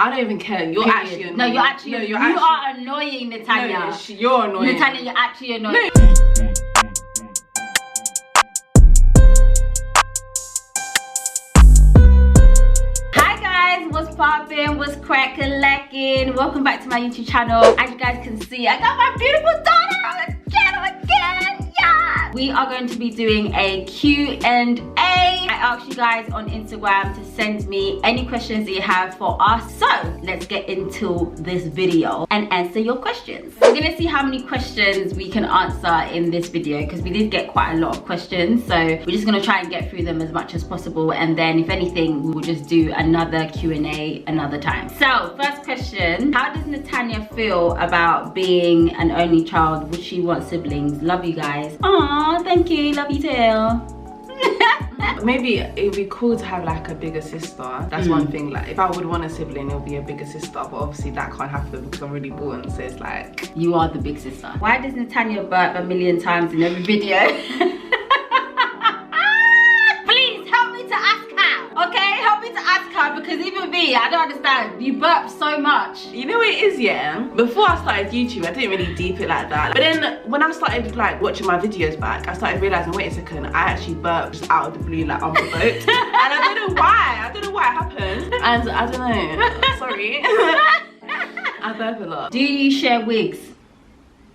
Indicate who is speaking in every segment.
Speaker 1: I don't even care. You're actually annoying.
Speaker 2: No, you're actually. No, you are annoying, Natanya.
Speaker 1: No, you're annoying.
Speaker 2: Natanya, you're actually annoying.
Speaker 1: No.
Speaker 2: What's poppin', what's crackin', welcome back to my YouTube channel. As you guys can see, I got my beautiful daughter on the channel again. Yeah, we are going to be doing a Q&A. I asked you guys on Instagram to send me any questions that you have for us, so let's get into this video and answer your questions. We're gonna see how many questions we can answer in this video, because we did get quite a lot of questions, so we're just gonna try and get through them as much as possible, and then if anything we will just do another Q&A another time. So first question, how does Natanya feel about being an only child? Would she want siblings? Love you guys. Aw, thank you, love you too.
Speaker 1: Maybe it'd be cool to have like a bigger sister. That's one thing. Like if I would want a sibling, it'll be a bigger sister, but obviously that can't happen because I'm really born, so it's like
Speaker 2: you are the big sister. Why does Natanya burp a million times in every video? Please help me to ask her, okay? Help me to ask her, because even me, I don't understand. You burp so much.
Speaker 1: You know what it is, yeah? Before I started YouTube, I didn't really deep it like that. But then when I started like watching my videos back, I started realizing, wait a second, I actually burped just out of the blue, like unprovoked. And I don't know why. I don't know why it happened. And I don't know. Sorry. I burp a lot.
Speaker 2: Do you share wigs?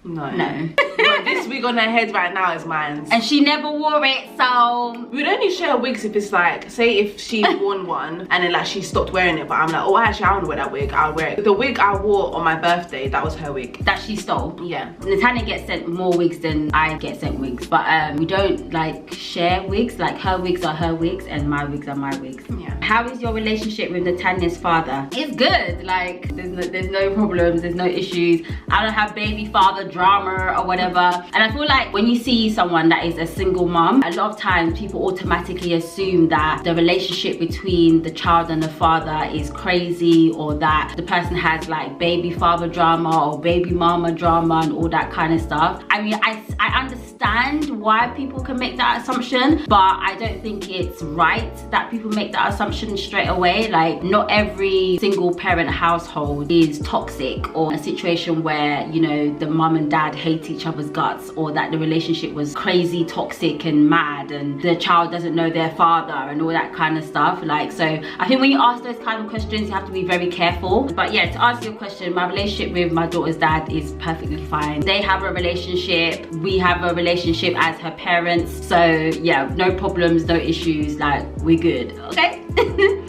Speaker 1: No.
Speaker 2: No.
Speaker 1: But this wig on her head right now is mine.
Speaker 2: And she never wore it, so...
Speaker 1: We'd only share wigs if it's like, say if she worn one and then like she stopped wearing it, but I'm like, oh actually I want to wear that wig, I'll wear it. The wig I wore on my birthday, that was her wig.
Speaker 2: That she stole?
Speaker 1: Yeah.
Speaker 2: Natanya gets sent more wigs than I get sent wigs. But we don't like share wigs. Like her wigs are her wigs and my wigs are my wigs.
Speaker 1: Yeah.
Speaker 2: How is your relationship with Natanya's father? It's good. Like there's no problems, there's no issues. I don't have baby father drama or whatever. And I feel like when you see someone that is a single mom, a lot of times people automatically assume that the relationship between the child and the father is crazy, or that the person has like baby father drama or baby mama drama and all that kind of stuff. I mean, I understand why people can make that assumption, but I don't think it's right that people make that assumption straight away. Like not every single parent household is toxic, or a situation where, you know, the mum and dad hate each other's guts, or that the relationship was crazy toxic and mad and the child doesn't know their father and all that kind of stuff. Like, so I think when you ask those kind of questions you have to be very careful. But yeah, to answer your question, my relationship with my daughter's dad is perfectly fine. They have a relationship, we have a relationship as her parents, so yeah, no problems, no issues, like we're good, okay?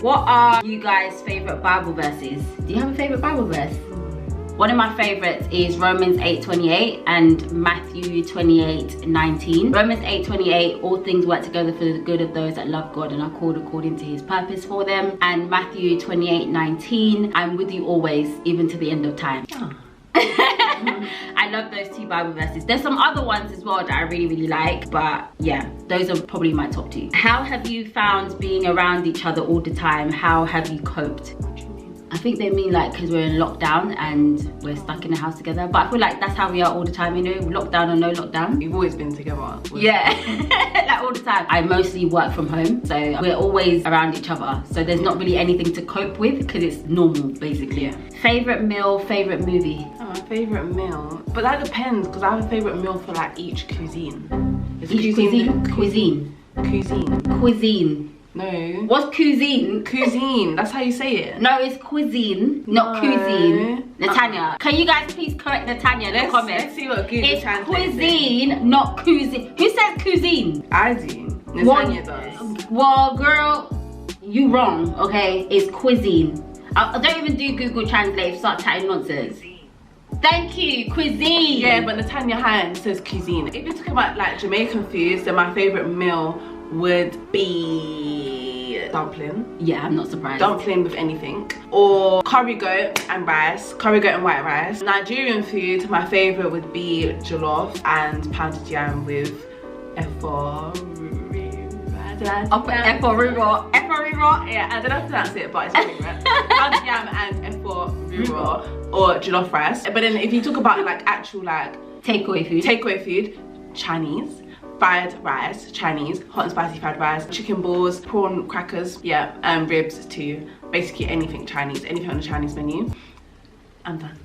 Speaker 2: What are you guys' favorite Bible verses? Do you have a favorite Bible verse? One of my favorites is Romans 8:28 and Matthew 28:19. Romans 8:28, all things work together for the good of those that love God and are called according to his purpose for them. And Matthew 28:19, I'm with you always, even to the end of time. Oh. I love those two Bible verses. There's some other ones as well that I really like, but yeah, those are probably my top two. How have you found being around each other all the time? How have you coped? I think they mean like because we're in lockdown and we're stuck in the house together, but I feel like that's how we are all the time, you know, lockdown or no lockdown.
Speaker 1: We've always been together.
Speaker 2: Yeah, like all the time. I mostly work from home, so we're always around each other, so there's not really anything to cope with because it's normal basically. Yeah. Favorite meal, favorite movie?
Speaker 1: Oh, my favorite meal, but that depends, because I have a favorite meal for like each cuisine.
Speaker 2: Each cuisine.
Speaker 1: No.
Speaker 2: What's cuisine?
Speaker 1: Cuisine, that's how you say it.
Speaker 2: No, it's cuisine, not cuisine. Natanya, can you guys please correct Natanya in the comments?
Speaker 1: Let's see what Google translates.
Speaker 2: It's cuisine, not cuisine. Who says cuisine?
Speaker 1: I do. Natanya does.
Speaker 2: Well, girl, you wrong, okay? It's cuisine. I don't even do Google Translate, start chatting nonsense. Thank you, cuisine.
Speaker 1: Yeah, but Natanya Hand says cuisine. If you're talking about like Jamaican foods, then my favorite meal would be dumpling.
Speaker 2: Yeah, I'm not surprised.
Speaker 1: Dumpling with anything. Or curry goat and rice. Curry goat and white rice. Nigerian food, my favorite would be jollof and pounded yam with efo. Yeah, I don't know how to pronounce it, but it's my favorite. Pounded yam and efo or jollof rice. But then if you talk about like actual like
Speaker 2: takeaway food,
Speaker 1: Chinese, fried rice, Chinese, hot and spicy fried rice, chicken balls, prawn crackers, yeah, ribs too. Basically anything Chinese, anything on the Chinese menu. I'm done.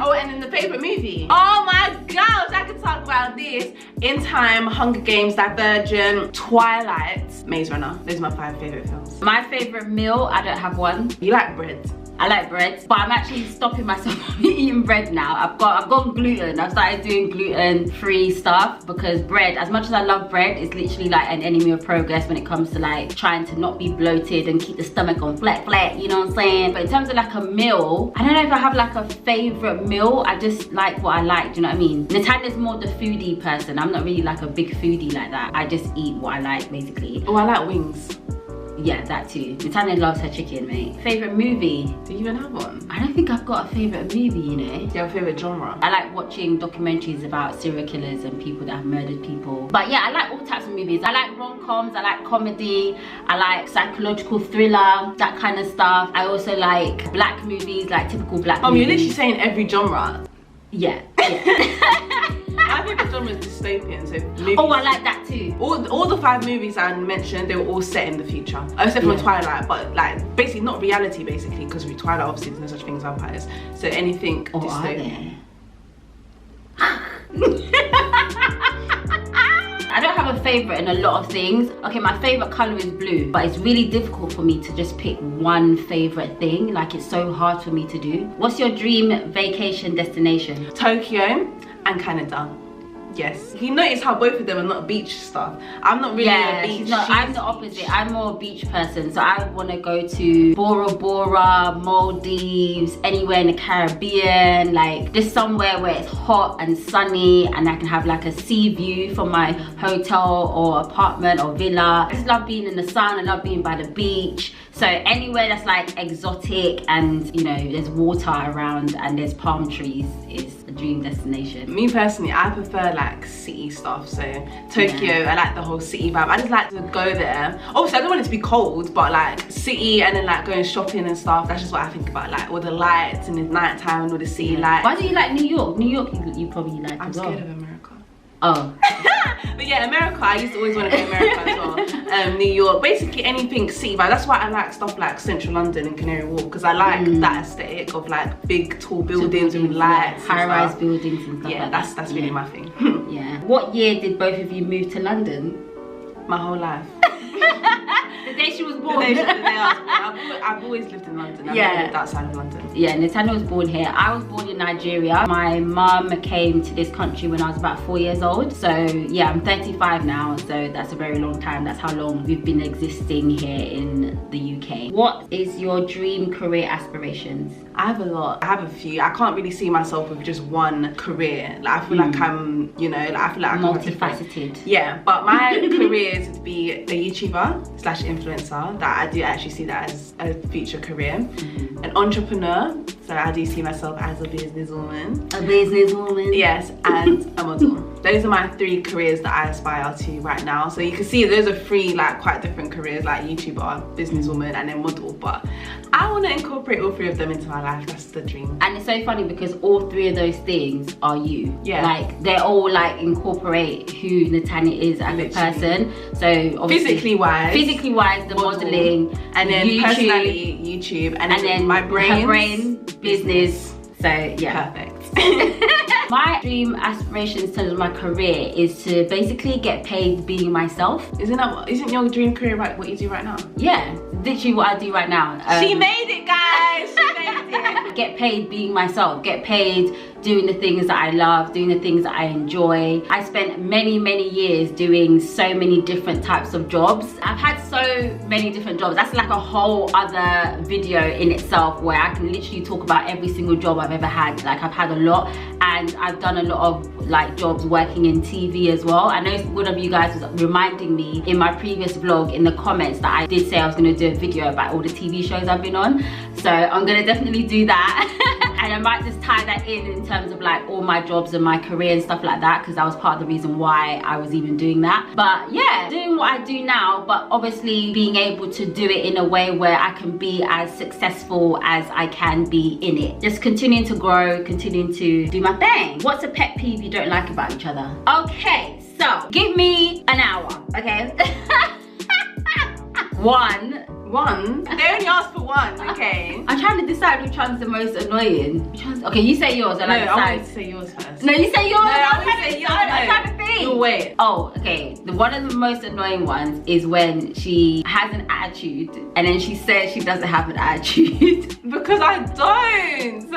Speaker 1: Oh, and then the favorite movie. Oh my gosh, I could talk about this. In Time, Hunger Games, Divergent, Twilight, Maze Runner. Those are my 5 favorite films.
Speaker 2: My favorite meal, I don't have one.
Speaker 1: You like bread?
Speaker 2: I like bread, but I'm actually stopping myself from eating bread now. I've gone gluten. I've started doing gluten-free stuff because bread, as much as I love bread, it's literally like an enemy of progress when it comes to like trying to not be bloated and keep the stomach on flat, you know what I'm saying? But in terms of like a meal, I don't know if I have like a favorite meal. I just like what I like, do you know what I mean? Natanya's more the foodie person. I'm not really like a big foodie like that. I just eat what I like, basically.
Speaker 1: Oh, I like wings.
Speaker 2: Yeah, that too. Natanya loves her chicken, mate. Favorite movie?
Speaker 1: Do you even have one?
Speaker 2: I don't think I've got a favorite movie, you know.
Speaker 1: Do you have a favorite genre?
Speaker 2: I like watching documentaries about serial killers and people that have murdered people. But yeah, I like all types of movies. I like rom-coms, I like comedy, I like psychological thriller, that kind of stuff. I also like black movies, like typical black movies.
Speaker 1: You're literally saying every genre.
Speaker 2: Yeah.
Speaker 1: My favorite genre is dystopian, so movies.
Speaker 2: Oh, I like that too.
Speaker 1: All the 5 movies I mentioned, they were all set in the future. Except for Twilight, but like basically not reality, basically, because with Twilight obviously there's no such thing as vampires. So anything dystopian.
Speaker 2: I don't have a favorite in a lot of things. Okay, my favorite color is blue, but it's really difficult for me to just pick one favorite thing. Like, it's so hard for me to do. What's your dream vacation destination?
Speaker 1: Tokyo and Canada. Yes. You notice how both of them are not beach stuff. I'm not really a beach.
Speaker 2: I'm the opposite. I'm more a beach person. So I want to go to Bora Bora, Maldives, anywhere in the Caribbean, like just somewhere where it's hot and sunny and I can have like a sea view from my hotel or apartment or villa. I just love being in the sun. I love being by the beach. So anywhere that's like exotic and, you know, there's water around and there's palm trees is a dream destination.
Speaker 1: Me personally, I prefer like city stuff. So Tokyo, I like the whole city vibe. I just like to go there. Obviously, I don't want it to be cold, but like city and then like going shopping and stuff. That's just what I think about, like all the lights and the nighttime and all the city lights.
Speaker 2: Why do you like New York? New York, you probably like
Speaker 1: as well. I'm scared of America.
Speaker 2: Oh.
Speaker 1: But yeah, America, I used to always want to go to America as well. New York, basically anything city vibe. That's why I like stuff like Central London and Canary Wharf, because I like that aesthetic of like big tall buildings with lights,
Speaker 2: high-rise buildings and stuff.
Speaker 1: Yeah,
Speaker 2: like
Speaker 1: that's really my thing.
Speaker 2: Yeah. What year did both of you move to London?
Speaker 1: My whole life.
Speaker 2: The day she was born.
Speaker 1: The day I was born. I've always lived in London. I've never lived outside of London.
Speaker 2: Yeah, Natanya was born here. I was born in Nigeria. My mum came to this country when I was about 4 years old. So yeah, I'm 35 now. So that's a very long time. That's how long we've been existing here in the UK. What is your dream career aspirations?
Speaker 1: I have a lot. I have a few. I can't really see myself with just one career. Like I feel like I'm, you know, like I feel like I'm
Speaker 2: multifaceted.
Speaker 1: Yeah, but my career is to be a YouTuber / influencer. That I do actually see that as a future career. An entrepreneur. So I do see myself as a businesswoman.
Speaker 2: A businesswoman?
Speaker 1: Yes, and a model. Those are my 3 careers that I aspire to right now. So you can see those are 3 like quite different careers, like YouTuber, businesswoman, and then model. But I want to incorporate all 3 of them into my life. That's the dream.
Speaker 2: And it's so funny because all 3 of those things are you.
Speaker 1: Yeah.
Speaker 2: Like they're all like incorporate who Natanya is as a person. So obviously physically wise, the modeling,
Speaker 1: and then YouTube, personally YouTube, and then my brain,
Speaker 2: her brain, business. So yeah,
Speaker 1: perfect.
Speaker 2: My dream aspiration in terms of my career is to basically get paid being myself.
Speaker 1: Isn't your dream career what you do right now?
Speaker 2: Yeah, literally what I do right now.
Speaker 1: She made it, guys. She made it.
Speaker 2: Get paid being myself. Get paid doing the things that I love, doing the things that I enjoy. I spent many years doing so many different types of jobs. I've had so many different jobs. That's like a whole other video in itself where I can literally talk about every single job I've ever had. Like I've had a lot, and I've done a lot of like jobs working in TV as well. I know one of you guys was reminding me in my previous vlog in the comments that I did say I was going to do a video about all the TV shows I've been on. So I'm going to definitely do that. And I might just tie that in terms of like all my jobs and my career and stuff like that, because that was part of the reason why I was even doing that. But yeah, doing what I do now, but obviously being able to do it in a way where I can be as successful as I can be in it. Just continuing to grow, continuing to do my thing. What's a pet peeve you don't like about each other? Okay, So give me an hour, okay? One.
Speaker 1: They only asked for one, okay?
Speaker 2: I'm trying to decide which one's the most annoying. Okay, you say yours.
Speaker 1: I want to say yours first.
Speaker 2: No, you say yours.
Speaker 1: No, I want to say yours.
Speaker 2: I'm trying to think.
Speaker 1: No, wait.
Speaker 2: Oh, okay. One of the most annoying ones is when she has an attitude and then she says she doesn't have an attitude.
Speaker 1: Because I don't.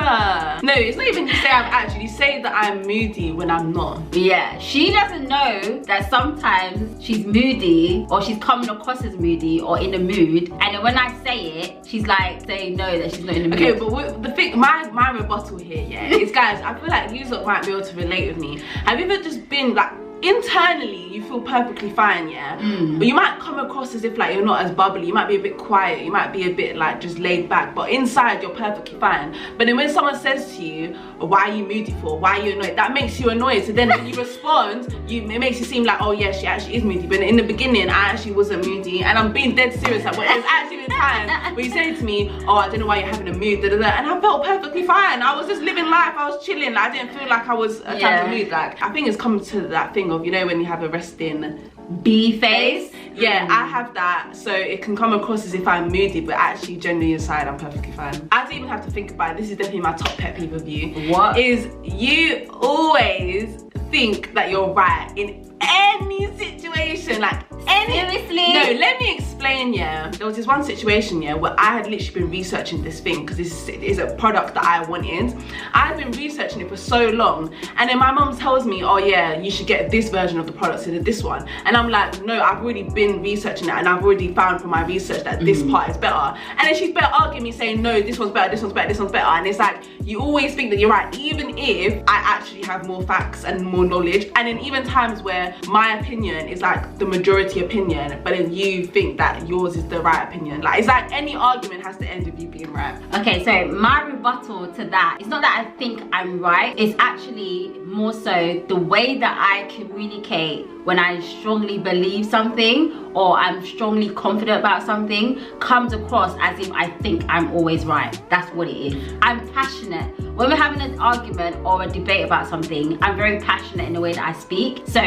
Speaker 1: No, it's not even you say I'm attitude. You say that I'm moody when I'm not.
Speaker 2: Yeah, she doesn't know that sometimes she's moody or she's coming across as moody or in a mood. And then when I say it, she's like saying no, that she's not in the mood.
Speaker 1: Okay, but the thing, my rebuttal here, yeah, is guys, I feel like you lot might be able to relate with me. Have you ever just been like, internally you feel perfectly fine, yeah, but you might come across as if like you're not as bubbly, you might be a bit quiet, you might be a bit like just laid back, but inside you're perfectly fine. But then when someone says to you, why are you moody for, why are you annoyed, that makes you annoyed. So then when you respond, it makes you seem like, oh yeah, she actually is moody. But in the beginning I actually wasn't moody, and I'm being dead serious. Like, there's actually been times where you say to me, oh, I don't know why you're having a mood, and I felt perfectly fine. I was just living life, I was chilling. I didn't feel like I was a type of mood. Like, I think it's coming to that thing of, you know, when you have a resting
Speaker 2: B face.
Speaker 1: Yeah, I have that, so it can come across as if I'm moody, but actually generally inside I'm perfectly fine. I don't even have to think about it. This is definitely my top pet peeve of you.
Speaker 2: What?
Speaker 1: Is you always think that you're right in any situation, like any.
Speaker 2: Seriously?
Speaker 1: No, let me explain, yeah. There was this one situation, yeah, where I had literally been researching this thing because this is a product that I wanted. I had been researching it for so long, and then my mum tells me, oh yeah, you should get this version of the product instead of this one. And I'm like, no, I've already been researching it, and I've already found from my research that this part is better. And then she's better arguing me saying, no, this one's better, this one's better, this one's better. And it's like, you always think that you're right, even if I actually have more facts and more knowledge. And then even times where my opinion is like the majority opinion, but then you think that yours is the right opinion. Like, it's like any argument has to end with you being right.
Speaker 2: Okay, so my rebuttal to that, it's not that I think I'm right, it's actually more so the way that I communicate when I strongly believe something or I'm strongly confident about something comes across as if I think I'm always right. That's what it is. I'm passionate. When we're having an argument or a debate about something, I'm very passionate in the way that I speak. So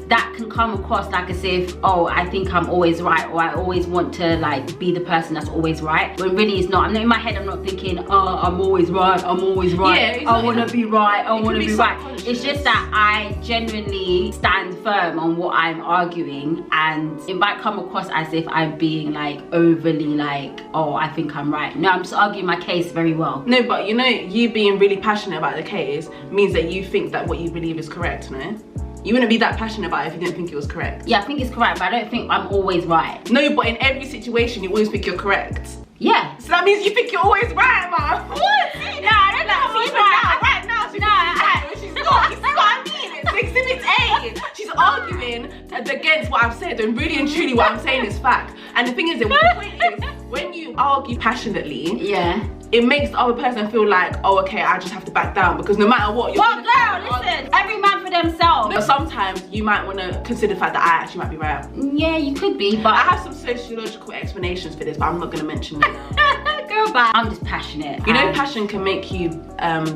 Speaker 2: that can come across like as if, oh, I think I'm always right, or I always want to like be the person that's always right. When really it's not. I'm not in my head, I'm not thinking, oh, I'm always right, I'm always right. Yeah, I want to be right, I want to be right. It's just that I genuinely stand firm on what I'm arguing, and it might come across as if I'm being like overly like, oh, I think I'm right. No, I'm just arguing my case very well.
Speaker 1: No, but you know, you being really passionate about the case means that you think that what you believe is correct, no? You wouldn't be that passionate about it if you didn't think it was correct.
Speaker 2: Yeah, I think it's correct, but I don't think I'm always right.
Speaker 1: No, but in every situation you always think you're correct.
Speaker 2: Yeah.
Speaker 1: So that means you think you're always right, man. What?
Speaker 2: No, I don't know.
Speaker 1: She's right now. She's right, but she's not. You see what I mean? It's exhibit A. She's arguing against what I've said, and really and truly what I'm saying is fact. And the thing is, the point is, when you argue passionately,
Speaker 2: yeah,
Speaker 1: it makes the other person feel like, oh, okay, I just have to back down, because no matter what, you're
Speaker 2: girl, listen, every man for themselves.
Speaker 1: But sometimes you might want to consider the fact that I actually might be right.
Speaker 2: Yeah, you could be, but
Speaker 1: I have some sociological explanations for this, but I'm not going to mention it.
Speaker 2: Girl, bye. I'm just passionate.
Speaker 1: You know, passion can make you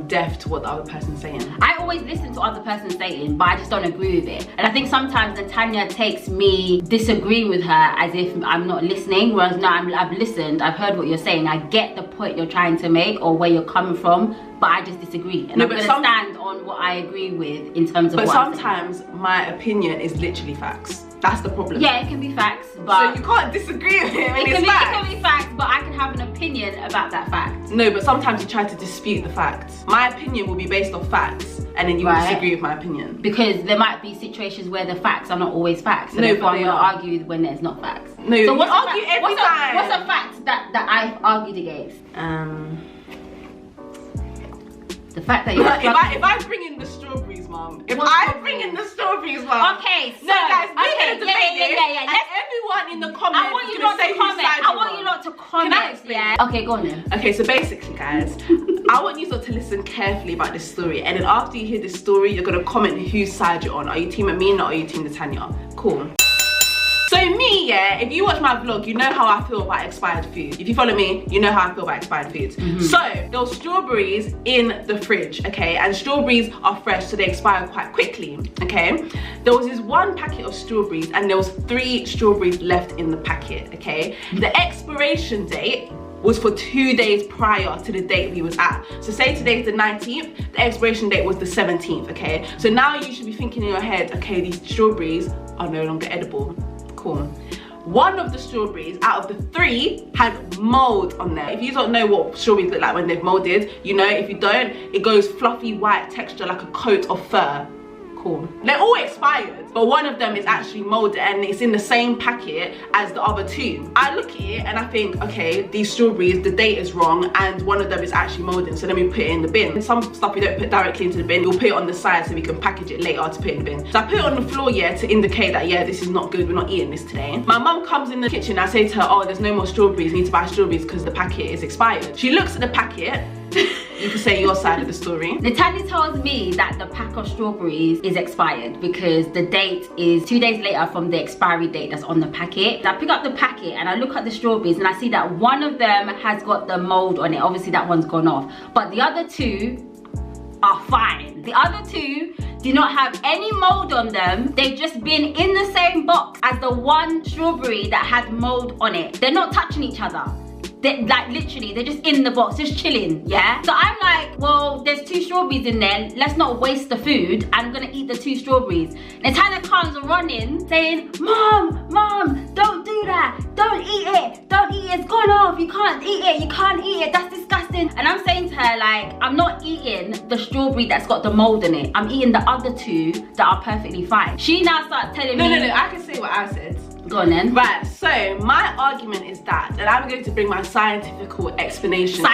Speaker 1: deaf to what the other person's saying.
Speaker 2: I always listen to other person's saying, but I just don't agree with it. And I think sometimes Natanya takes me disagreeing with her as if I'm not listening, whereas no, I've listened, I've heard what you're saying, I get the point you're trying to make or where you're coming from, but I just disagree. And I'm going to stand on what I agree with in terms of
Speaker 1: but
Speaker 2: what
Speaker 1: sometimes my opinion is literally facts. That's the problem.
Speaker 2: Yeah, it can be facts, but...
Speaker 1: So you can't disagree with it when
Speaker 2: it can be facts, but I can have an opinion about that fact.
Speaker 1: No, but sometimes you try to dispute the facts. My opinion will be based off facts, and then you will disagree with my opinion.
Speaker 2: Because there might be situations where the facts are not always facts. So no, but I'm going to argue when there's not facts.
Speaker 1: No, so you argue every time.
Speaker 2: What's a fact that I've argued against? The fact that you're
Speaker 1: if I bring in the strawberries, mom. If I bring in the strawberries, mom.
Speaker 2: Okay, so
Speaker 1: guys, we're gonna debate this. And everyone in the comments
Speaker 2: I want you not to comment. I want you not to comment.
Speaker 1: Can I explain?
Speaker 2: Yeah. Okay, go on then.
Speaker 1: Okay, so basically, guys, I want you to listen carefully about this story, and then after you hear this story, you're gonna comment whose side you're on. Are you team Amina or are you team Natanya? Cool. So me, yeah, if you watch my vlog, you know how I feel about expired food. If you follow me, you know how I feel about expired foods. So there were strawberries in the fridge, okay, and strawberries are fresh, so they expire quite quickly, okay. There was this one packet of strawberries and there was 3 strawberries left in the packet, okay. The expiration date was for 2 days prior to the date we was at. So say today's the 19th, the expiration date was the 17th, okay? So now you should be thinking in your head, okay, these strawberries are no longer edible. Cool. One of the strawberries out of the 3 had mold on there. If you don't know what strawberries look like when they've molded, you know. If you don't, it goes fluffy white texture like a coat of fur. Cool. They're all expired, but one of them is actually molded and it's in the same packet as the other 2. I look at it and I think, okay, these strawberries, the date is wrong and one of them is actually molded, so let me put it in the bin. And some stuff we don't put directly into the bin, we'll put it on the side so we can package it later to put in the bin. So I put it on the floor, yeah, to indicate that, yeah, this is not good, we're not eating this today. My mum comes in the kitchen, I say to her, oh, there's no more strawberries, I need to buy strawberries because the packet is expired. She looks at the packet. You can say your side of the story. Natanya
Speaker 2: tells me that the pack of strawberries is expired because the date is 2 days later from the expiry date that's on the packet. I pick up the packet and I look at the strawberries and I see that one of them has got the mold on it. Obviously that one's gone off, but the other 2 are fine. The other 2 do not have any mold on them. They've just been in the same box as the one strawberry that had mold on it. They're not touching each other. They're, like, literally, they're just in the box, just chilling, yeah? So I'm like, well, there's 2 strawberries in there. Let's not waste the food. I'm gonna eat the 2 strawberries. Natanya comes running, saying, Mom, don't do that. Don't eat it. Don't eat it. It's gone off. You can't eat it. You can't eat it. That's disgusting. And I'm saying to her, like, I'm not eating the strawberry that's got the mold in it. I'm eating the other 2 that are perfectly fine. She now starts telling me...
Speaker 1: No, I can say what I said.
Speaker 2: Go on then.
Speaker 1: Right, so my argument is that, and I'm going to bring my scientific explanation.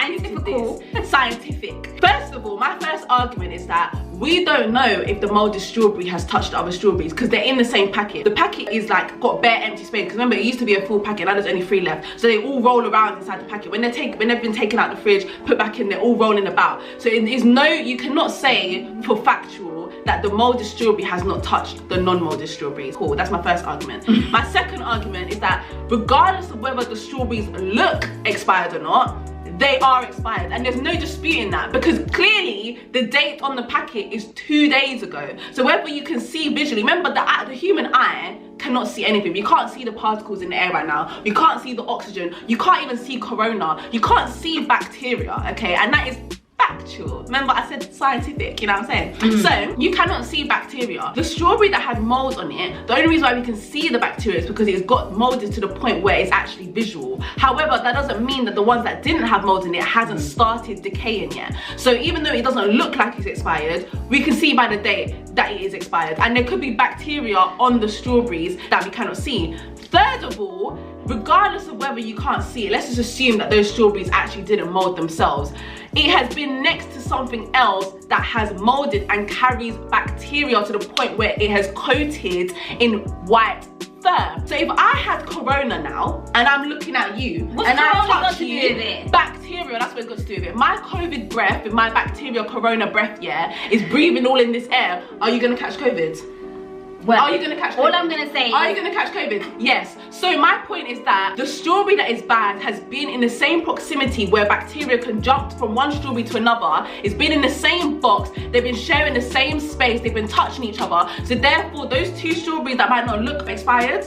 Speaker 1: Scientific. First of all, my first argument is that we don't know if the molded strawberry has touched the other strawberries because they're in the same packet. The packet is like got bare empty space because remember it used to be a full packet, now there's only 3 left. So they all roll around inside the packet. When they've been taken out the fridge, put back in, they're all rolling about. So it is you cannot say for factual that the molded strawberry has not touched the non-molded strawberries. Cool, that's my first argument. My second argument is that regardless of whether the strawberries look expired or not, they are expired and there's no disputing that because clearly the date on the packet is 2 days ago. So whether you can see visually, remember the human eye cannot see anything. You can't see the particles in the air right now. You can't see the oxygen. You can't even see corona. You can't see bacteria, okay? And that is factual. Remember I said scientific, you know what I'm saying? So you cannot see bacteria. The strawberry that had mold on it, the only reason why we can see the bacteria is because it's got molded to the point where it's actually visual. However, that doesn't mean that the ones that didn't have mold in it hasn't started decaying yet. So even though it doesn't look like it's expired, we can see by the date that it is expired, and there could be bacteria on the strawberries that we cannot see. Third of all, regardless of whether you can't see it, let's just assume that those strawberries actually didn't mold themselves. It has been next to something else that has molded and carries bacteria to the point where it has coated in white fur. So if I had corona now and I'm looking at you and I touch you, bacteria, that's what it's got to do with it. My COVID breath, with my bacteria corona breath, yeah, is breathing all in this air. Are you gonna catch COVID?
Speaker 2: Well,
Speaker 1: are you gonna catch COVID?
Speaker 2: All I'm gonna say
Speaker 1: are you gonna catch COVID? Yes. So my point is that the strawberry that is bad has been in the same proximity where bacteria can jump from one strawberry to another. It's been in the same box. They've been sharing the same space. They've been touching each other. So therefore, those 2 strawberries that might not look expired,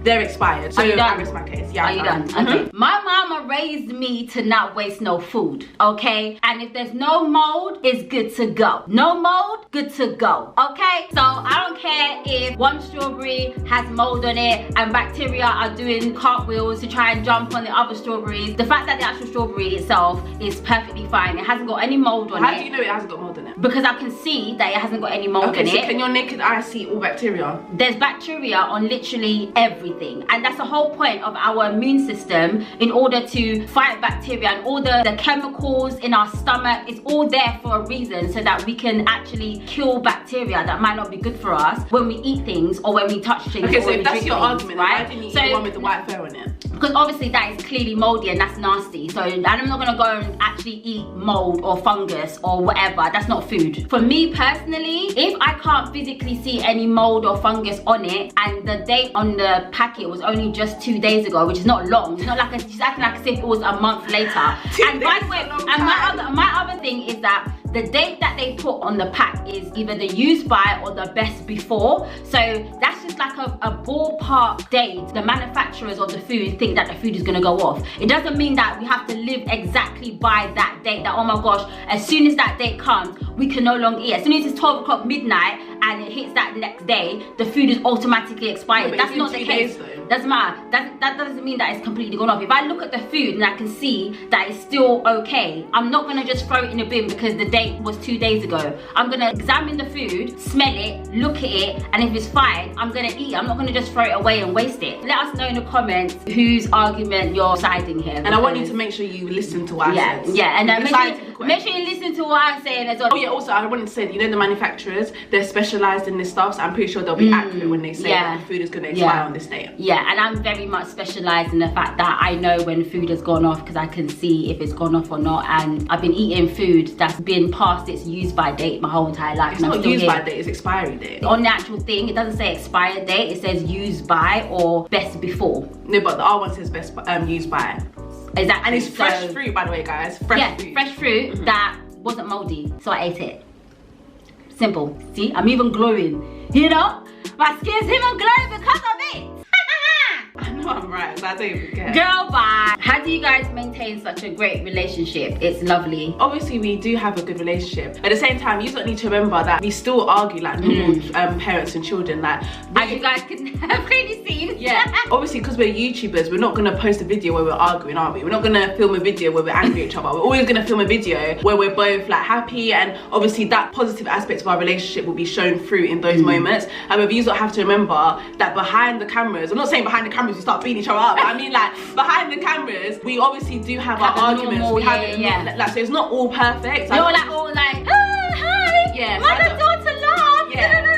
Speaker 1: they're expired. So
Speaker 2: are you done?
Speaker 1: I rest my case. Yeah.
Speaker 2: Are you done? Okay. My mama raised me to not waste no food, okay? And if there's no mold, it's good to go. No mold, good to go, okay? So I don't care if one strawberry has mold on it and bacteria are doing cartwheels to try and jump on the other strawberries. The fact that the actual strawberry itself is perfectly fine. It hasn't got any mold on it.
Speaker 1: How do you know it hasn't got mold on it?
Speaker 2: Because I can see that it hasn't got any mold in
Speaker 1: so
Speaker 2: it.
Speaker 1: Can your naked eye see all bacteria?
Speaker 2: There's bacteria on literally everything. And that's the whole point of our immune system, in order to fight bacteria, and all the chemicals in our stomach, it's all there for a reason, so that we can actually kill bacteria that might not be good for us when we eat things or when we touch things.
Speaker 1: Okay,
Speaker 2: or
Speaker 1: so
Speaker 2: when
Speaker 1: if that's your
Speaker 2: things,
Speaker 1: argument,
Speaker 2: right?
Speaker 1: why didn't you eat the one with the white fur on it?
Speaker 2: Because obviously that is clearly moldy and that's nasty. So I'm not gonna go and actually eat mold or fungus or whatever. That's not food. For me personally, if I can't physically see any mold or fungus on it and the date on the packet packet, it was only just 2 days ago, which is not long. It's not like she's acting like as if it was a month later. And by the way, and my other thing is that the date that they put on the pack is either the use by or the best before. So that's just like a ballpark date. The manufacturers of the food think that the food is gonna go off. It doesn't mean that we have to live exactly by that date, that, oh my gosh, as soon as that date comes, we can no longer eat. As soon as it's 12 o'clock midnight and it hits that next day, the food is automatically expired.
Speaker 1: Yeah,
Speaker 2: that's not the case. Doesn't matter. That doesn't mean that it's completely gone off. If I look at the food and I can see that it's still okay, I'm not gonna just throw it in a bin because the date was 2 days ago. I'm gonna examine the food, smell it, look at it, and if it's fine, I'm gonna eat. I'm not gonna just throw it away and waste it. Let us know in the comments whose argument you're siding here.
Speaker 1: And I want you to make sure you listen to what I said.
Speaker 2: Yeah, and make sure you listen to what I'm saying as well.
Speaker 1: Oh yeah, also I wanted to say, you know, the manufacturers, they're specialised in this stuff, so I'm pretty sure they'll be accurate when they say that the food is gonna expire on this day.
Speaker 2: Yeah, and I'm very much specialised in the fact that I know when food has gone off because I can see if it's gone off or not. And I've been eating food that's been past its use by date my whole entire life.
Speaker 1: It's not use by date, it's expiry date.
Speaker 2: On the actual thing, it doesn't say expired date, it says use by or best before.
Speaker 1: No, but the R1 says best use by.
Speaker 2: Exactly.
Speaker 1: And it's fresh fruit, by the way, guys. Fresh fruit.
Speaker 2: Fresh fruit that wasn't mouldy, so I ate it. Simple. See, I'm even glowing. You know, my skin's even glowing because of it.
Speaker 1: I know I'm right, but I don't even care.
Speaker 2: Girl, bye. How do you guys maintain such a great relationship? It's lovely.
Speaker 1: Obviously, we do have a good relationship. At the same time, you don't need to remember that we still argue like normal parents and children. Like,
Speaker 2: as you guys can have clearly seen.
Speaker 1: Yeah. Obviously, because we're YouTubers, we're not gonna post a video where we're arguing, are we? We're not gonna film a video where we're angry at each other. We're always gonna film a video where we're both like happy, and obviously that positive aspect of our relationship will be shown through in those moments. And you don't have to remember that behind the cameras, I'm not saying behind the cameras we start beating each other up, but I mean like behind the cameras, we obviously do have our arguments.
Speaker 2: Normal,
Speaker 1: we have it, like, so it's not all perfect.
Speaker 2: You're like all like, hi,
Speaker 1: yeah,
Speaker 2: mother, daughter, love,
Speaker 1: yeah.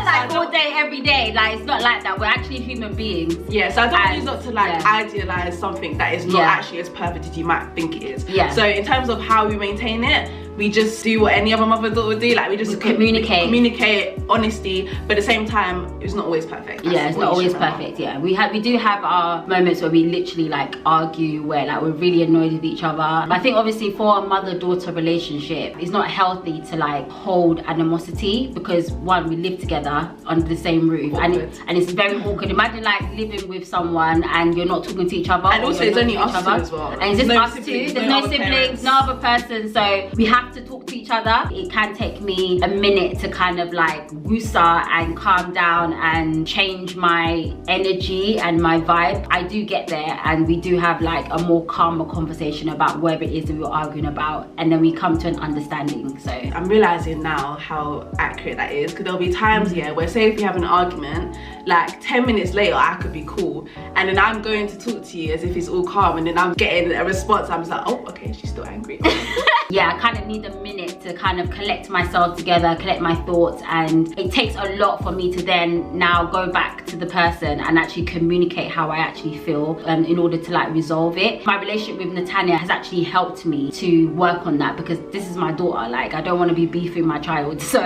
Speaker 2: like all day, every day. Like it's not like that. We're actually human beings.
Speaker 1: Yeah, so I don't want you not to like idealize something that is not actually as perfect as you might think it is. Yeah. So in terms of how we maintain it, we just do what any other mother would do. Like we just communicate honesty, but at the same time, it's not always perfect. That's
Speaker 2: it's not always perfect. Yeah, we do have our moments where we literally like argue, where like we're really annoyed with each other. I think obviously for a mother-daughter relationship, it's not healthy to like hold animosity because one, we live together under the same roof, and it's very awkward. Imagine like living with someone and you're not talking to each other,
Speaker 1: and also it's only us two as well.
Speaker 2: And it's just us two. There's no siblings, no other person, so we have to talk to each other. It can take me a minute to kind of like woosah and calm down and change my energy and my vibe. I do get there, and we do have like a more calmer conversation about whatever it is that we're arguing about, and then we come to an understanding. So
Speaker 1: I'm realizing now how accurate that is, because there'll be times where say if we have an argument, like 10 minutes later I could be cool, and then I'm going to talk to you as if it's all calm, and then I'm getting a response. I'm just like, oh, okay, she's still angry.
Speaker 2: Yeah, I kind of need a minute to kind of collect myself together, collect my thoughts, and it takes a lot for me to then now go back to the person and actually communicate how I actually feel in order to like resolve it. My relationship with Natanya has actually helped me to work on that, because this is my daughter. Like, I don't want to be beefing my child, so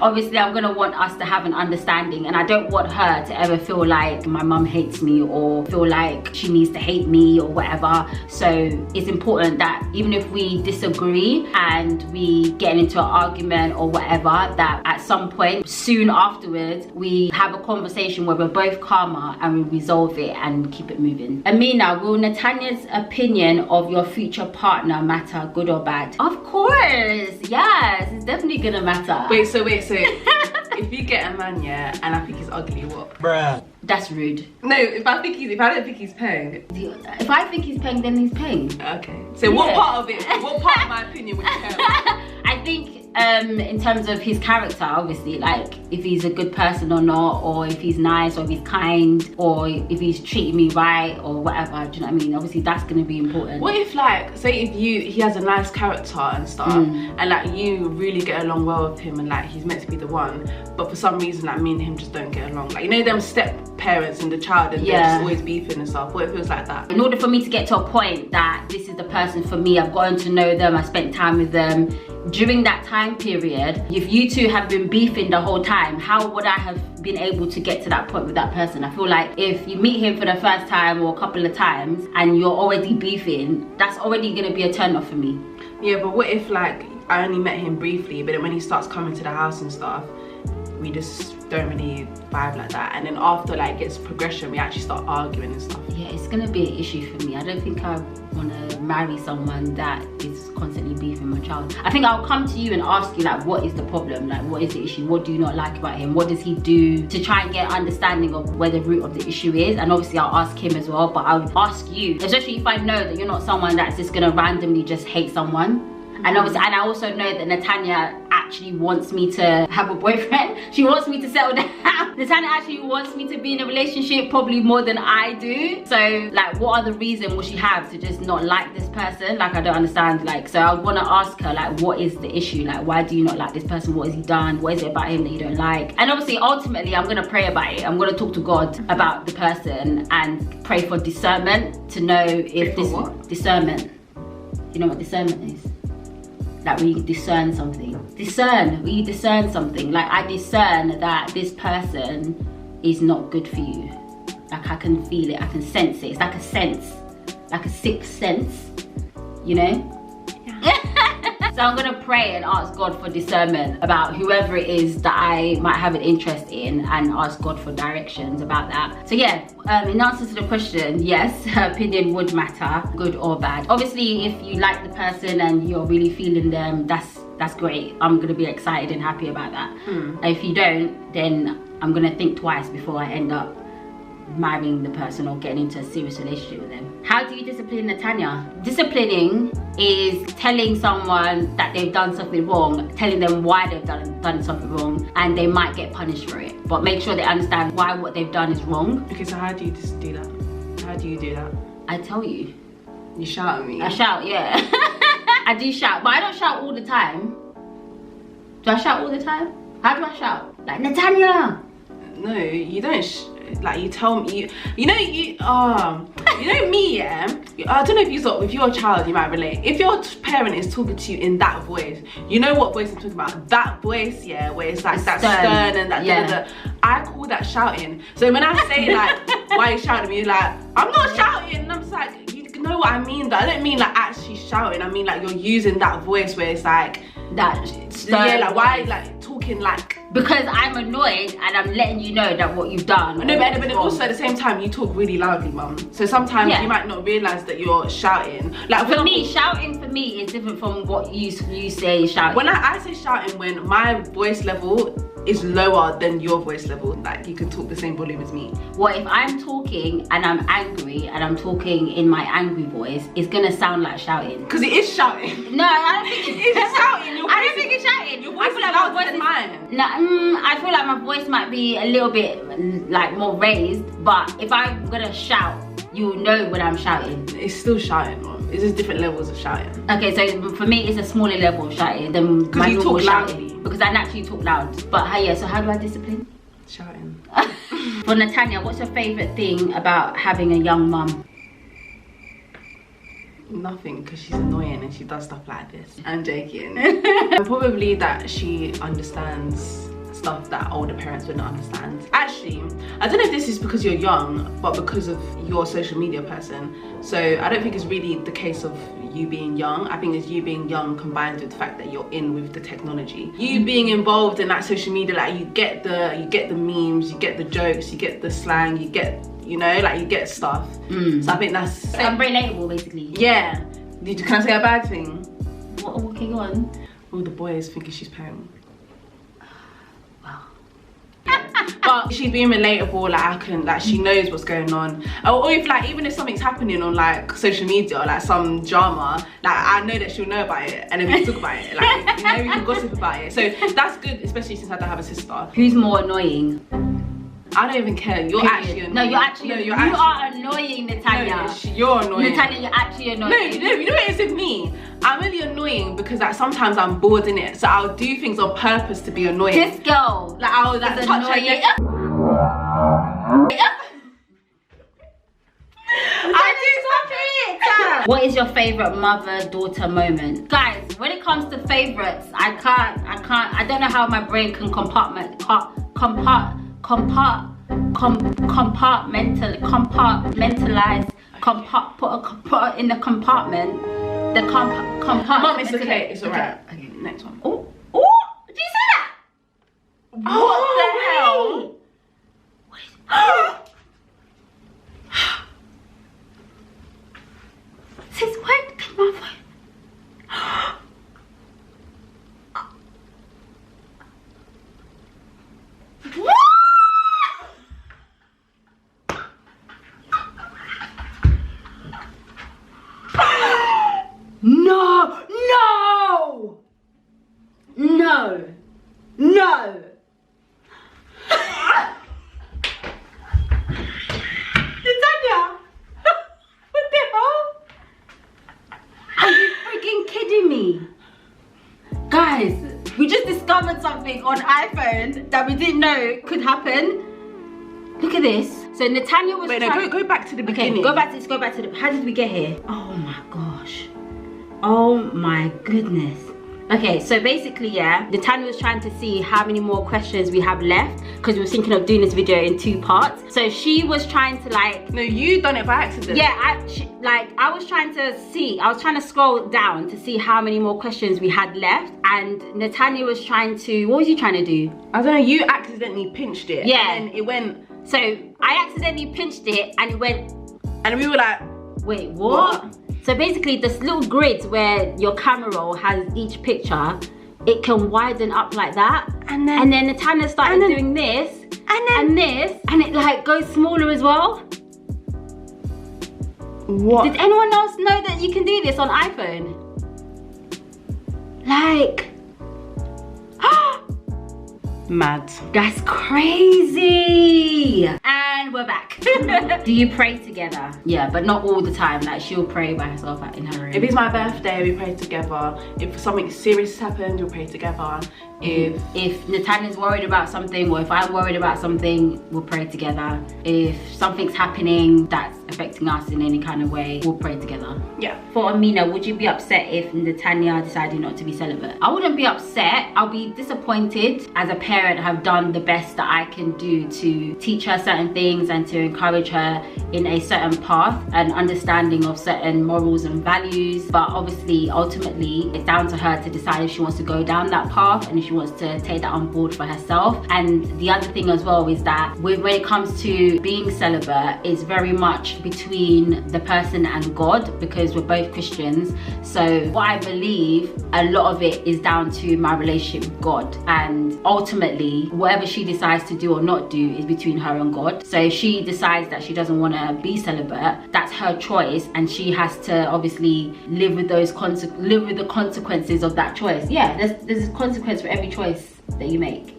Speaker 2: obviously I'm gonna want us to have an understanding, and I don't want her to ever feel like my mum hates me or feel like she needs to hate me or whatever. So it's important that even if we disagree and we get into an argument or whatever, that at some point soon afterwards we have a conversation where we're both calmer and we resolve it and keep it moving. Amina, will Natanya's opinion of your future partner matter, good or bad? Of course, yes, it's definitely gonna matter.
Speaker 1: Wait, so if you get a man, and I think he's ugly, what? Bruh.
Speaker 2: That's rude.
Speaker 1: No, if I don't think he's paying.
Speaker 2: If I think he's paying, then he's paying.
Speaker 1: Okay. So what part of my opinion would you care about?
Speaker 2: I think in terms of his character, obviously, like if he's a good person or not, or if he's nice, or if he's kind, or if he's treating me right or whatever, do you know what I mean? Obviously that's gonna be important.
Speaker 1: What if, like, say if he has a nice character and stuff, and like you really get along well with him, and like he's meant to be the one, but for some reason like me and him just don't get along, like, you know them step parents and the child, and they're just always beefing and stuff. What if it was like that?
Speaker 2: In order for me to get to a point that this is the person for me, I've gotten to know them, I spent time with them, during that time time period, if you two have been beefing the whole time, how would I have been able to get to that point with that person? I feel like if you meet him for the first time or a couple of times and you're already beefing, that's already gonna be a turn off for me.
Speaker 1: Yeah, but what if like I only met him briefly, but then when he starts coming to the house and stuff, we just don't really vibe like that, and then after like gets progression, we actually start arguing and stuff.
Speaker 2: Yeah, it's gonna be an issue for me. I don't think I want to marry someone that is constantly beefing my child. I think I'll come to you and ask you like, what is the problem? Like, what is the issue? What do you not like about him? What does he do to try and get understanding of where the root of the issue is? And obviously I'll ask him as well, but I'll ask you, especially if I know that you're not someone that's just gonna randomly just hate someone. And obviously, and I also know that Natanya actually wants me to have a boyfriend. She wants me to settle down. Natanya actually wants me to be in a relationship probably more than I do. So like, what other reason will she have to just not like this person? Like, I don't understand. Like, so I want to ask her like, what is the issue? Like, why do you not like this person? What has he done? What is it about him that you don't like? And obviously, ultimately, I'm going to pray about it. I'm going to talk to God about the person and pray for discernment to know if this discernment. You know what discernment is? Like, when you discern something. When you discern something. Like, I discern that this person is not good for you. Like, I can feel it, I can sense it. It's like a sense, like a sixth sense, you know? Yeah. So I'm gonna pray and ask God for discernment about whoever it is that I might have an interest in, and ask God for directions about that. So yeah, in answer to the question, yes, her opinion would matter, good or bad. Obviously, if you like the person and you're really feeling them, that's great. I'm gonna be excited and happy about that. If you don't, then I'm gonna think twice before I end up marrying the person or getting into a serious relationship with them. How do you discipline Natanya? Disciplining is telling someone that they've done something wrong, telling them why they've done something wrong, and they might get punished for it. But make sure they understand why what they've done is wrong.
Speaker 1: Okay, so how do you just do that? How do you do that?
Speaker 2: I tell you.
Speaker 1: You shout at me?
Speaker 2: I shout, yeah. I do shout, but I don't shout all the time. Do I shout all the time? How do I shout? Like, Natanya!
Speaker 1: No, you don't. Like, you tell me, you know me, yeah. I don't know if you thought, if you're a child, you might relate. If your parent is talking to you in that voice, you know what voice I'm talking about. That voice, yeah, where it's like that stern and that. Yeah. I call that shouting. So when I say like, why are you shouting at me? You're like, I'm not shouting. And I'm just like, you know what I mean? Though I don't mean like actually shouting. I mean like you're using that voice where it's like that. Yeah, like why like talking like.
Speaker 2: Because I'm annoyed and I'm letting you know that what you've done.
Speaker 1: No, but then also at the same time, you talk really loudly, mum. So sometimes you might not realise that you're shouting. Like
Speaker 2: for me, shouting for me is different from what you say shouting.
Speaker 1: When I say shouting, when my voice level is lower than your voice level, like you can talk the same volume as me.
Speaker 2: Well, if I'm talking and I'm angry and I'm talking in my angry voice, it's gonna sound like shouting.
Speaker 1: Because it is shouting.
Speaker 2: No, I don't think
Speaker 1: it's shouting.
Speaker 2: I don't think it's shouting.
Speaker 1: Your voice is louder than mine.
Speaker 2: No, I feel like my voice might be a little bit like more raised, but if I'm gonna shout, you'll know when I'm shouting.
Speaker 1: It's still shouting, mom. It's just different levels of shouting.
Speaker 2: Okay, so for me, it's a smaller level of shouting than my normal shouting. Because I naturally talk loud. But yeah, so how do I discipline?
Speaker 1: Shouting.
Speaker 2: For Natanya, what's your favourite thing about having a young mum?
Speaker 1: Nothing, because she's annoying and she does stuff like this. I'm joking. Probably that she understands stuff that older parents wouldn't understand. Actually, I don't know if this is because you're young, but because of your social media person. So I don't think it's really the case of you being young. I think it's you being young combined with the fact that you're in with the technology. You being involved in that social media, like you get the memes, you get the jokes, you get the slang, you get, you know, like you get stuff. So I think that's
Speaker 2: I'm relatable, basically.
Speaker 1: Yeah. Can I say a bad thing?
Speaker 2: What? Okay, go on.
Speaker 1: All the boys thinking she's paying. But she's being relatable, like she knows what's going on. Or if like, even if something's happening on like social media, like some drama, like I know that she'll know about it and then we can talk about it. Like, you know, we can gossip about it. So that's good, especially since I don't have a sister.
Speaker 2: Who's more annoying?
Speaker 1: I don't even care. You're actually annoying.
Speaker 2: No, you are annoying, Natanya.
Speaker 1: No, you're annoying.
Speaker 2: Natanya, you're actually annoying.
Speaker 1: No, you know what it is with me? I'm really annoying because like sometimes I'm bored in it, so I'll do things on purpose to be annoying.
Speaker 2: This girl,
Speaker 1: like I'll like touch her neck. What
Speaker 2: is your favorite mother-daughter moment? Guys, when it comes to favorites, I don't know how my brain can compartmentalize, put in the compartment, the compartment.
Speaker 1: Mom, it's okay, it's alright. Okay, next one.
Speaker 2: Oh, did you see that?
Speaker 1: What the hell?
Speaker 2: What is Sis, what? Come on. No. Natanya, what the hell? Are you freaking kidding me? Guys, we just discovered something on iPhone that we didn't know could happen. Look at this. So Natanya was
Speaker 1: go back to the beginning.
Speaker 2: Okay, go back to the, how did we get here? Oh my gosh. Oh my goodness. Okay, so basically, yeah, Natanya was trying to see how many more questions we have left because we were thinking of doing this video in 2 parts. So she was trying to like...
Speaker 1: No, you done it by accident.
Speaker 2: Yeah, I was trying to scroll down to see how many more questions we had left. And Natanya was trying to... What was you trying to do?
Speaker 1: I don't know, you accidentally pinched it.
Speaker 2: Yeah.
Speaker 1: And then it went...
Speaker 2: So I accidentally pinched it and it went...
Speaker 1: And we were like...
Speaker 2: Wait, what? So basically, this little grid where your camera roll has each picture, it can widen up like that. And then Natanya started doing this, and this, and it like goes smaller as well.
Speaker 1: What?
Speaker 2: Did anyone else know that you can do this on iPhone? Like,
Speaker 1: mad.
Speaker 2: That's crazy. And we're back. Do you pray together? Yeah, but not all the time. Like, she'll pray by herself in her room.
Speaker 1: If it's my birthday, we pray together. If something serious happened, we'll pray together. If
Speaker 2: Natanya's worried about something, or if I'm worried about something, we'll pray together. If something's happening that's affecting us in any kind of way, we'll pray together.
Speaker 1: Yeah.
Speaker 2: For Amina, would you be upset if Natanya decided not to be celibate? I wouldn't be upset. I'll be disappointed. As a parent, I've done the best that I can do to teach her certain things and to encourage her in a certain path and understanding of certain morals and values. But obviously, ultimately, it's down to her to decide if she wants to go down that path and if she wants to take that on board for herself. And the other thing as well is that when it comes to being celibate, it's very much between the person and God, because we're both Christians. So what I believe, a lot of it is down to my relationship with God, and ultimately whatever she decides to do or not do is between her and God. So if she decides that she doesn't want to be celibate, that's her choice, and she has to obviously live with the consequences of that choice. Yeah, there's a consequence for every choice that you make.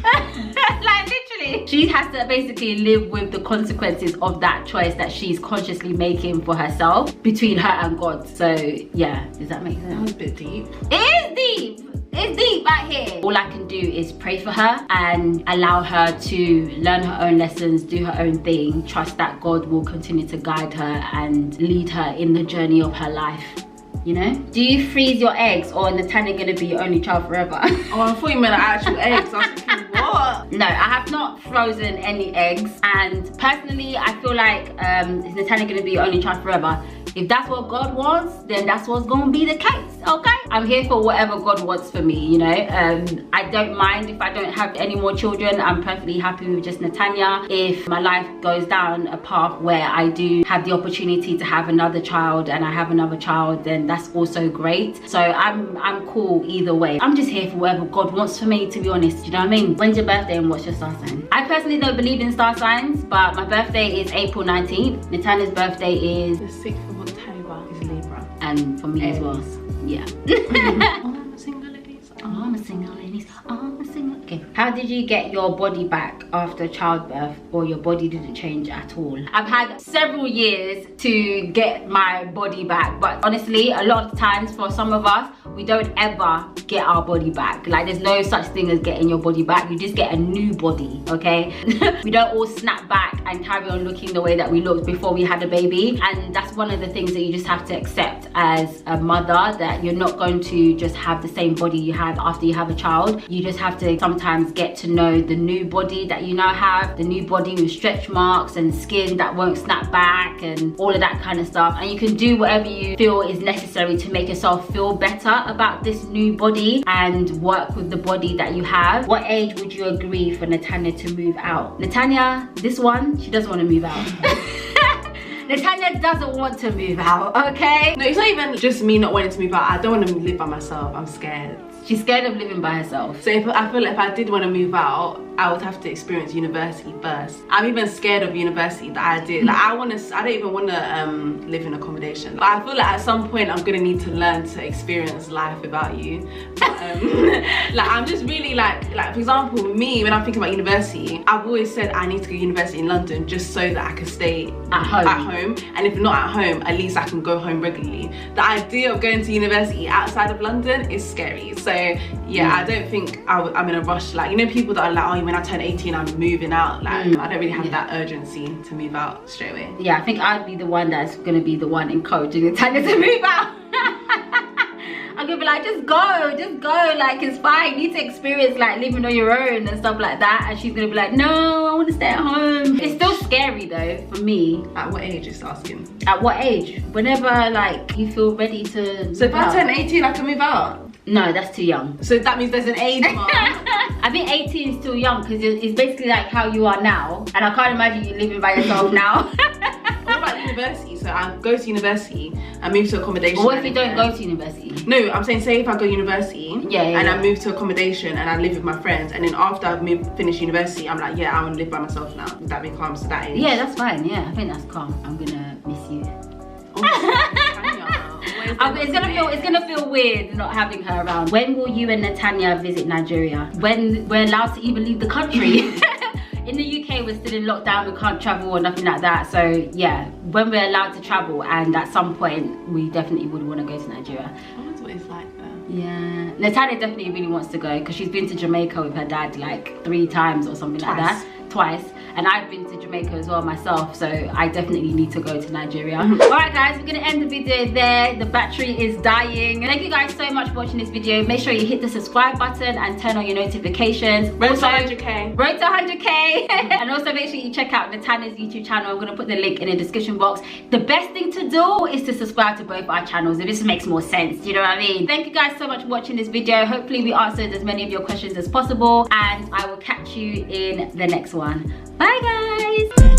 Speaker 2: Like, literally, she has to basically live with the consequences of that choice that she's consciously making for herself between her and God. So yeah, does that make sense?
Speaker 1: That was a bit deep.
Speaker 2: It is deep. It's deep right here. All I can do is pray for her and allow her to learn her own lessons, do her own thing, trust that God will continue to guide her and lead her in the journey of her life. You know? Do you freeze your eggs, or is Natanya gonna be your only child forever?
Speaker 1: Oh, I thought you meant actual eggs. I was thinking, what?
Speaker 2: No, I have not frozen any eggs, and personally, I feel like is Natanya gonna be your only child forever? If that's what God wants, then that's what's gonna be the case, okay? I'm here for whatever God wants for me, you know? I don't mind if I don't have any more children. I'm perfectly happy with just Natanya. If my life goes down a path where I do have the opportunity to have another child and I have another child, then that's also great. So I'm cool either way. I'm just here for whatever God wants for me, to be honest, you know what I mean? When's your birthday and what's your star sign? I personally don't believe in star signs, but my birthday is April 19th. Natanya's birthday is...
Speaker 1: The 6th of October is Libra.
Speaker 2: And for me as well. Yeah.
Speaker 1: I'm a single ladies.
Speaker 2: I'm a single ladies. I'm a single. Okay. How did you get your body back after childbirth, or your body didn't change at all? I've had several years to get my body back, but honestly, a lot of times for some of us, we don't ever get our body back. Like, there's no such thing as getting your body back. You just get a new body, okay? We don't all snap back and carry on looking the way that we looked before we had a baby. And that's one of the things that you just have to accept as a mother, that you're not going to just have the same body you had after you have a child. You just have to sometimes get to know the new body that you now have, the new body with stretch marks and skin that won't snap back and all of that kind of stuff. And you can do whatever you feel is necessary to make yourself feel better about this new body and work with the body that you have. What age would you agree for Natanya to move out? Natanya, this one, she doesn't want to move out. Natanya doesn't want to move out, okay?
Speaker 1: No, it's not even just me not wanting to move out. I don't want to live by myself. I'm scared.
Speaker 2: She's scared of living by herself.
Speaker 1: So I feel like if I did want to move out, I would have to experience university first. I'm even scared of university, the idea. Like, I don't even want to live in accommodation. But I feel like at some point I'm gonna need to learn to experience life without you. But, like, I'm just really like for example, me, when I'm thinking about university, I've always said I need to go to university in London just so that I can stay
Speaker 2: at home.
Speaker 1: And if not at home, at least I can go home regularly. The idea of going to university outside of London is scary. So yeah, I don't think I'm in a rush. Like, you know, people that are like, oh, when I turn 18 I'm moving out. Like, I don't really have that urgency to move out straight away.
Speaker 2: Yeah, I think I'd be the one that's gonna be the one encouraging Natanya to move out. I'm gonna be like, just go, like, it's fine. You need to experience like living on your own and stuff like that. And she's gonna be like, no, I want to stay at home. It's still scary though for me.
Speaker 1: At what age is asking?
Speaker 2: At what age? Whenever like you feel ready to.
Speaker 1: So if I turn 18 I can move out?
Speaker 2: No, that's too young.
Speaker 1: So that means there's an age mark.
Speaker 2: I think 18 is too young because it's basically like how you are now. And I can't imagine you living by yourself now.
Speaker 1: What about university? So I go to university and move to accommodation.
Speaker 2: What if you don't go to university?
Speaker 1: No, I'm saying, say if I go to university and I move to accommodation and I live with my friends, and then after I've finished university, I'm like, yeah, I want to live by myself now. Would that be calm to that age?
Speaker 2: Yeah, that's fine. Yeah, I think that's calm. I'm gonna miss you. It's gonna feel weird not having her around. When will you and Natanya visit Nigeria? When we're allowed to even leave the country? In the UK, we're still in lockdown, we can't travel or nothing like that. So yeah, when we're allowed to travel, and at some point, we definitely would want to go to Nigeria.
Speaker 1: I wonder what it's like there.
Speaker 2: Yeah, Natanya definitely really wants to go because she's been to Jamaica with her dad like 3 times or something like that. Twice. And I've been to Jamaica as well myself, so I definitely need to go to Nigeria. Alright guys, we're gonna end the video there. The battery is dying. Thank you guys so much for watching this video. Make sure you hit the subscribe button and turn on your notifications.
Speaker 1: Road to 100k.
Speaker 2: Road to 100k. And also make sure you check out Natanya's YouTube channel. I'm gonna put the link in the description box. The best thing to do is to subscribe to both our channels. If this makes more sense, you know what I mean? Thank you guys so much for watching this video. Hopefully we answered as many of your questions as possible, and I will catch you in the next one. Bye guys.